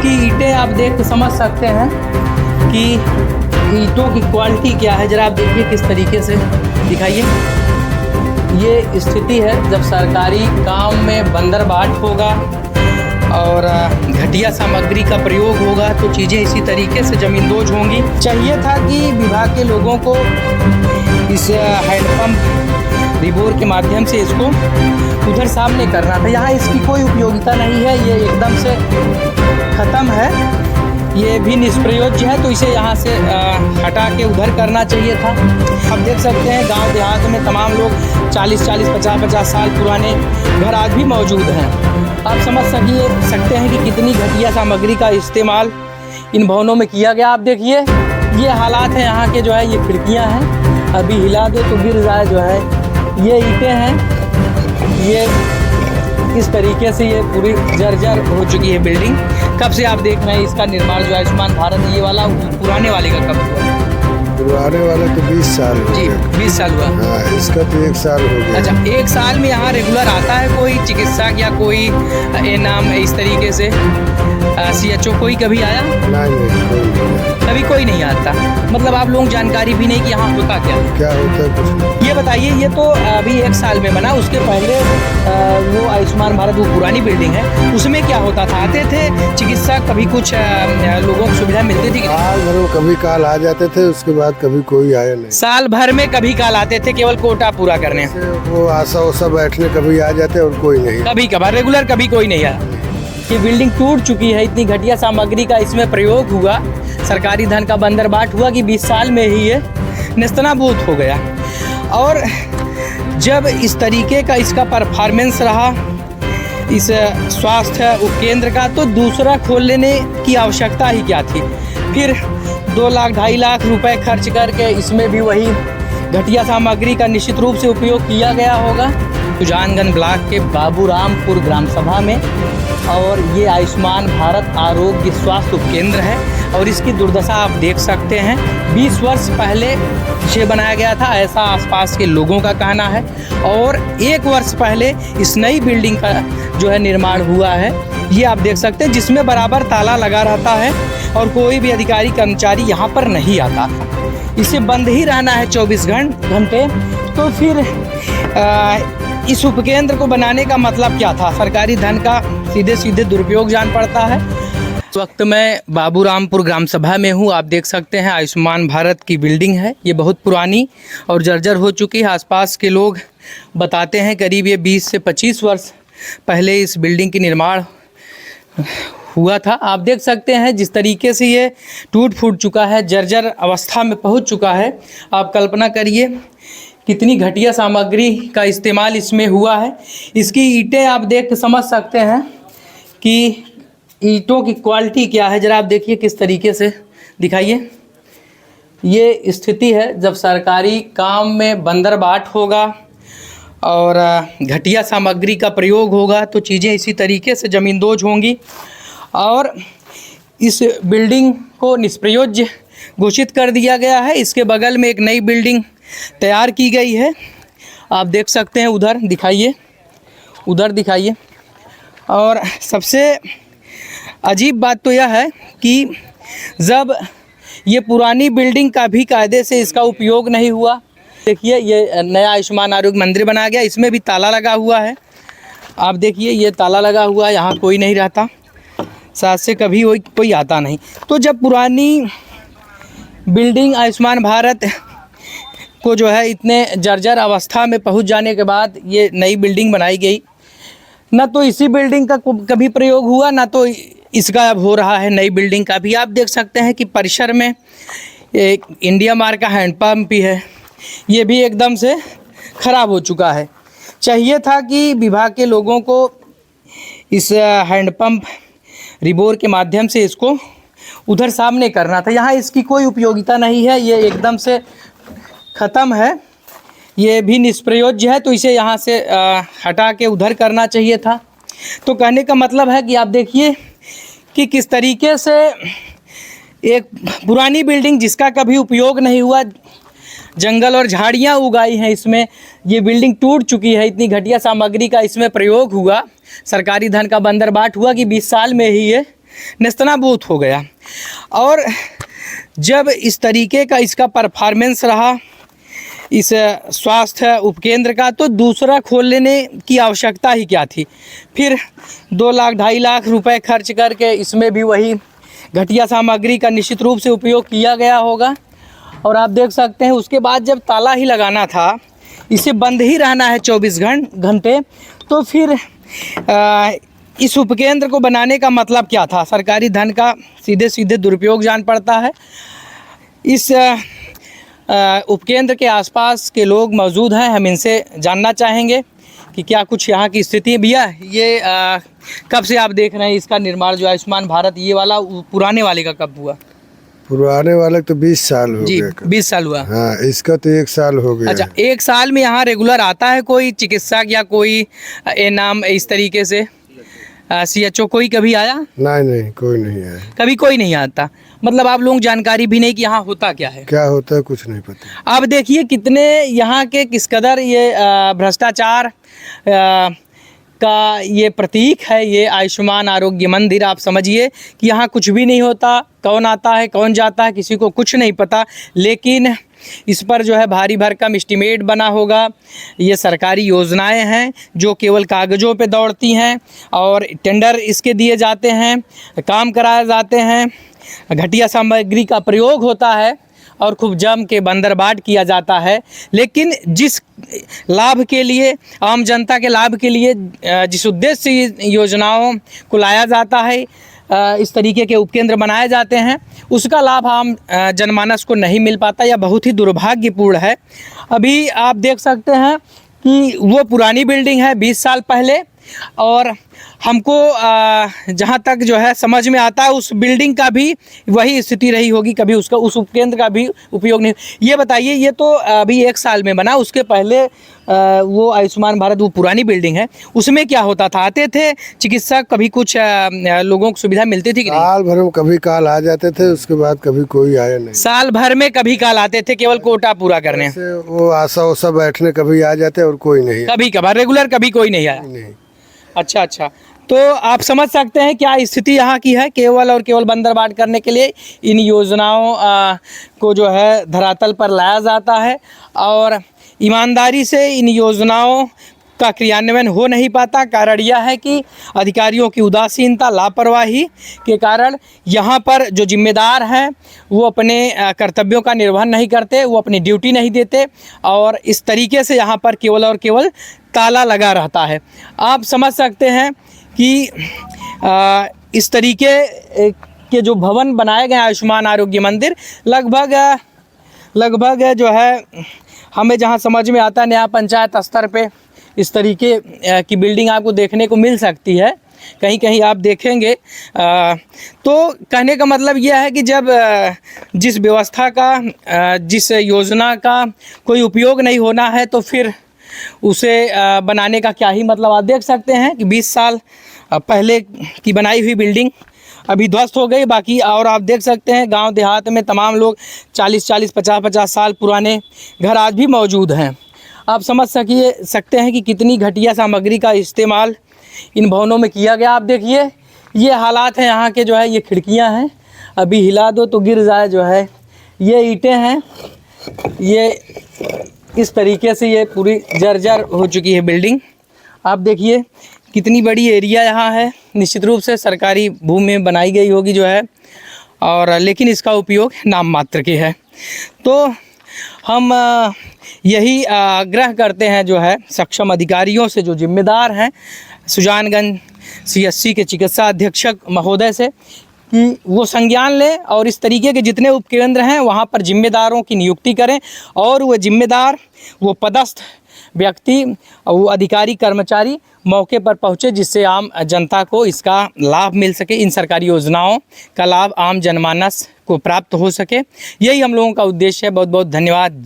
इसकी ईंटें आप देख के समझ सकते हैं कि ईंटों की क्वालिटी क्या है। जरा आप देखिए किस तरीके से, दिखाइए। ये स्थिति है जब सरकारी काम में बंदरबाट होगा और घटिया सामग्री का प्रयोग होगा तो चीज़ें इसी तरीके से ज़मींदोज होंगी। चाहिए था कि विभाग के लोगों को इस हैंडपम्प रिबोर के माध्यम से इसको उधर सामने करना था। यहाँ इसकी कोई उपयोगिता नहीं है, ये एकदम से ख़त्म है, ये भी निष्प्रयोज्य है, तो इसे यहाँ से हटा के उधर करना चाहिए था। आप देख सकते हैं गांव देहात में तमाम लोग 40-40, 50-50 साल पुराने घर आज भी मौजूद हैं। आप समझ सकते हैं कि कितनी घटिया सामग्री का इस्तेमाल इन भवनों में किया गया। आप देखिए ये हालात हैं यहाँ के, जो है ये खिड़कियाँ हैं, अभी हिला दो तो गिर जाए, जो है ये ईंटें हैं, ये इस तरीके से ये पूरी जर्जर हो चुकी है बिल्डिंग। कब से आप देख रहे हैं इसका निर्माण, जो आयुष्मान भारत ये वाला पुराने वाले का कब हुआ? पुराने वाले तो 20 साल हो जी, 20 साल हुआ। हाँ, इसका तो 1 साल हो गया। अच्छा, 1 साल में यहाँ रेगुलर आता है कोई चिकित्सक या कोई नाम इस तरीके से CHO कोई कभी आया? नहीं, कभी कोई नहीं आता। मतलब आप लोगों को जानकारी भी नहीं कि यहाँ होता क्या होता है कुछ नहीं। ये बताइए, ये तो अभी 1 साल में बना, उसके पहले वो आयुष्मान भारत वो पुरानी बिल्डिंग है, उसमें क्या होता था? आते थे चिकित्सक, कभी कुछ लोगों को सुविधा मिलती थी? साल भर में कभी काल आ जाते थे, उसके बाद कभी कोई आया नहीं। साल भर में कभी काल आते थे, केवल कोटा पूरा करने। वो आशा उसा बैठने कभी आ जाते और कोई नहीं। कभी कभार, रेगुलर कभी कोई नहीं आया। ये बिल्डिंग टूट चुकी है, इतनी घटिया सामग्री का इसमें प्रयोग हुआ, सरकारी धन का बंदरबाट हुआ कि 20 साल में ही ये नेस्तनाबूद हो गया। और जब इस तरीके का इसका परफॉर्मेंस रहा इस स्वास्थ्य उपकेंद्र का, तो दूसरा खोल लेने की आवश्यकता ही क्या थी? फिर 2 लाख 2.5 लाख रुपए खर्च करके इसमें भी वही घटिया सामग्री का निश्चित रूप से उपयोग किया गया होगा। सुजानगंज ब्लॉक के बाबूरामपुर ग्राम सभा में, और ये आयुष्मान भारत आरोग्य स्वास्थ्य उपकेंद्र है और इसकी दुर्दशा आप देख सकते हैं। 20 वर्ष पहले इसे बनाया गया था, ऐसा आसपास के लोगों का कहना है, और 1 वर्ष पहले इस नई बिल्डिंग का जो है निर्माण हुआ है। ये आप देख सकते हैं, जिसमें बराबर ताला लगा रहता है और कोई भी अधिकारी कर्मचारी यहाँ पर नहीं आता। इसे बंद ही रहना है 24 घंटे। तो फिर इस उपकेंद्र को बनाने का मतलब क्या था? सरकारी धन का सीधे दुरुपयोग जान पड़ता है। इस वक्त मैं बाबूरामपुर ग्राम सभा में हूँ। आप देख सकते हैं आयुष्मान भारत की बिल्डिंग है, ये बहुत पुरानी और जर्जर हो चुकी है। आसपास के लोग बताते हैं करीब ये 20 से 25 वर्ष पहले इस बिल्डिंग की निर्माण हुआ था। आप देख सकते हैं जिस तरीके से ये टूट फूट चुका है, जर्जर अवस्था में पहुँच चुका है। आप कल्पना करिए कितनी घटिया सामग्री का इस्तेमाल इसमें हुआ है। इसकी ईंटें आप देख के समझ सकते हैं कि ईंटों की क्वालिटी क्या है। ज़रा आप देखिए किस तरीके से, दिखाइए। ये स्थिति है जब सरकारी काम में बंदरबाट होगा और घटिया सामग्री का प्रयोग होगा तो चीज़ें इसी तरीके से ज़मींदोज होंगी। और इस बिल्डिंग को निष्प्रयोज्य घोषित कर दिया गया है। इसके बगल में एक नई बिल्डिंग तैयार की गई है, आप देख सकते हैं। उधर दिखाइए, उधर दिखाइए। और सबसे अजीब बात तो यह है कि जब ये पुरानी बिल्डिंग का भी कायदे से इसका उपयोग नहीं हुआ। देखिए ये नया आयुष्मान आरोग्य मंदिर बनाया गया, इसमें भी ताला लगा हुआ है। आप देखिए ये ताला लगा हुआ है, यहाँ कोई नहीं रहता, साथ से कभी कोई आता नहीं। तो जब पुरानी बिल्डिंग आयुष्मान भारत को जो है इतने जर्जर अवस्था में पहुंच जाने के बाद ये नई बिल्डिंग बनाई गई, ना तो इसी बिल्डिंग का कभी प्रयोग हुआ, ना तो इसका अब हो रहा है नई बिल्डिंग का भी। आप देख सकते हैं कि परिसर में एक इंडिया मार्क का हैंडपम्प भी है, ये भी एकदम से ख़राब हो चुका है। चाहिए था कि विभाग के लोगों को इस हैंडपम्प रिबोर के माध्यम से इसको उधर सामने करना था। यहाँ इसकी कोई उपयोगिता नहीं है, ये एकदम से ख़त्म है, ये भी निष्प्रयोज्य है, तो इसे यहाँ से हटा के उधर करना चाहिए था। तो कहने का मतलब है कि आप देखिए कि किस तरीके से एक पुरानी बिल्डिंग जिसका कभी उपयोग नहीं हुआ, जंगल और झाड़ियाँ उगाई हैं इसमें, ये बिल्डिंग टूट चुकी है। इतनी घटिया सामग्री का इसमें प्रयोग हुआ, सरकारी धन का बंदरबाट हुआ कि 20 साल में ही ये नेस्तनाबूत हो गया। और जब इस तरीके का इसका परफॉर्मेंस रहा इस स्वास्थ्य उपकेंद्र का, तो दूसरा खोलने की आवश्यकता ही क्या थी। फिर 2 लाख 2.5 लाख रुपए खर्च करके इसमें भी वही घटिया सामग्री का निश्चित रूप से उपयोग किया गया होगा। और आप देख सकते हैं उसके बाद जब ताला ही लगाना था, इसे बंद ही रहना है 24 घंटे, तो फिर इस उपकेंद्र को बनाने का मतलब क्या था। सरकारी धन का सीधे सीधे दुरुपयोग जान पड़ता है। इस उपकेंद्र के आसपास के लोग मौजूद हैं, हम इनसे जानना चाहेंगे कि क्या कुछ यहाँ की स्थिति। भैया ये कब से आप देख रहे हैं इसका निर्माण जो आयुष्मान भारत ये वाला, पुराने वाले का कब हुआ? पुराने वाले तो 20 साल हो जी गए। 20 साल हुआ। हाँ, इसका तो 1 साल हो गया। अच्छा, 1 साल में यहाँ रेगुलर आता है कोई चिकित्सक या कोई नाम इस तरीके से CHO कोई कभी आया? नहीं, कोई नहीं आया। कभी कोई नहीं आता। मतलब आप लोगों को जानकारी भी नहीं कि यहाँ होता क्या है। क्या होता है कुछ नहीं पता। आप देखिए कितने यहाँ के किस कदर ये भ्रष्टाचार का ये प्रतीक है, ये आयुष्मान आरोग्य मंदिर। आप समझिए कि यहाँ कुछ भी नहीं होता, कौन आता है कौन जाता है किसी को कुछ नहीं पता, लेकिन इस पर जो है भारी भरकम एस्टीमेट बना होगा। ये सरकारी योजनाएं हैं जो केवल कागज़ों पे दौड़ती हैं और टेंडर इसके दिए जाते हैं, काम कराए जाते हैं, घटिया सामग्री का प्रयोग होता है और खूब जम के बंदरबाट किया जाता है। लेकिन जिस लाभ के लिए, आम जनता के लाभ के लिए जिस उद्देश्य से योजनाओं को लाया जाता है, इस तरीके के उपकेंद्र बनाए जाते हैं, उसका लाभ आम जनमानस को नहीं मिल पाता या बहुत ही दुर्भाग्यपूर्ण है। अभी आप देख सकते हैं कि वो पुरानी बिल्डिंग है 20 साल पहले, और हमको जहाँ तक जो है समझ में आता है उस बिल्डिंग का भी वही स्थिति रही होगी, कभी उसका उस उपकेंद्र का भी उपयोग नहीं। ये बताइए, ये तो अभी 1 साल में बना, उसके पहले वो आयुष्मान भारत वो पुरानी बिल्डिंग है, उसमें क्या होता था? आते थे चिकित्सक, कभी कुछ लोगों को सुविधा मिलती थी कि नहीं? साल भर में कभी काल आ जाते थे, उसके बाद कभी कोई आया नहीं। साल भर में कभी काल आते थे केवल कोटा पूरा करने, वो आशा उषा बैठने कभी आ जाते और कोई नहीं। कभी कभार, रेगुलर कभी कोई नहीं आया। नहीं। अच्छा, तो आप समझ सकते हैं क्या स्थिति यहाँ की है। केवल और केवल बंदरबाट करने के लिए इन योजनाओं को जो है धरातल पर लाया जाता है और ईमानदारी से इन योजनाओं का क्रियान्वयन हो नहीं पाता। कारण यह है कि अधिकारियों की उदासीनता, लापरवाही के कारण यहाँ पर जो जिम्मेदार हैं वो अपने कर्तव्यों का निर्वहन नहीं करते, वो अपनी ड्यूटी नहीं देते और इस तरीके से यहाँ पर केवल और केवल ताला लगा रहता है। आप समझ सकते हैं कि इस तरीके के जो भवन बनाए गए आयुष्मान आरोग्य मंदिर, लगभग जो है हमें जहाँ समझ में आता है नया पंचायत स्तर पे इस तरीके की बिल्डिंग आपको देखने को मिल सकती है। कहीं कहीं आप देखेंगे। तो कहने का मतलब यह है कि जब जिस व्यवस्था का, जिस योजना का कोई उपयोग नहीं होना है तो फिर उसे बनाने का क्या ही मतलब। आप देख सकते हैं कि 20 साल पहले की बनाई हुई बिल्डिंग अभी ध्वस्त हो गई। बाकी और आप देख सकते हैं गांव देहात में तमाम लोग 40-40, 50-50 साल पुराने घर आज भी मौजूद हैं। आप समझ सकते हैं कि कितनी घटिया सामग्री का इस्तेमाल इन भवनों में किया गया। आप देखिए ये हालात हैं यहाँ के, जो है ये खिड़कियाँ हैं, अभी हिला दो तो गिर जाए। जो है ये ईंटें हैं, ये इस तरीके से ये पूरी जर्जर हो चुकी है बिल्डिंग। आप देखिए कितनी बड़ी एरिया यहाँ है, निश्चित रूप से सरकारी भूमि में बनाई गई होगी जो है, और लेकिन इसका उपयोग नाम मात्र के है। तो हम यही आग्रह करते हैं जो है सक्षम अधिकारियों से, जो जिम्मेदार हैं, सुजानगंज CHC के चिकित्सा अधीक्षक महोदय से, कि वो संज्ञान लें और इस तरीके के जितने उपकेंद्र हैं वहाँ पर जिम्मेदारों की नियुक्ति करें और वो जिम्मेदार, वो पदस्थ व्यक्ति, वो अधिकारी कर्मचारी मौके पर पहुँचे जिससे आम जनता को इसका लाभ मिल सके, इन सरकारी योजनाओं का लाभ आम जनमानस को प्राप्त हो सके। यही हम लोगों का उद्देश्य है। बहुत बहुत धन्यवाद।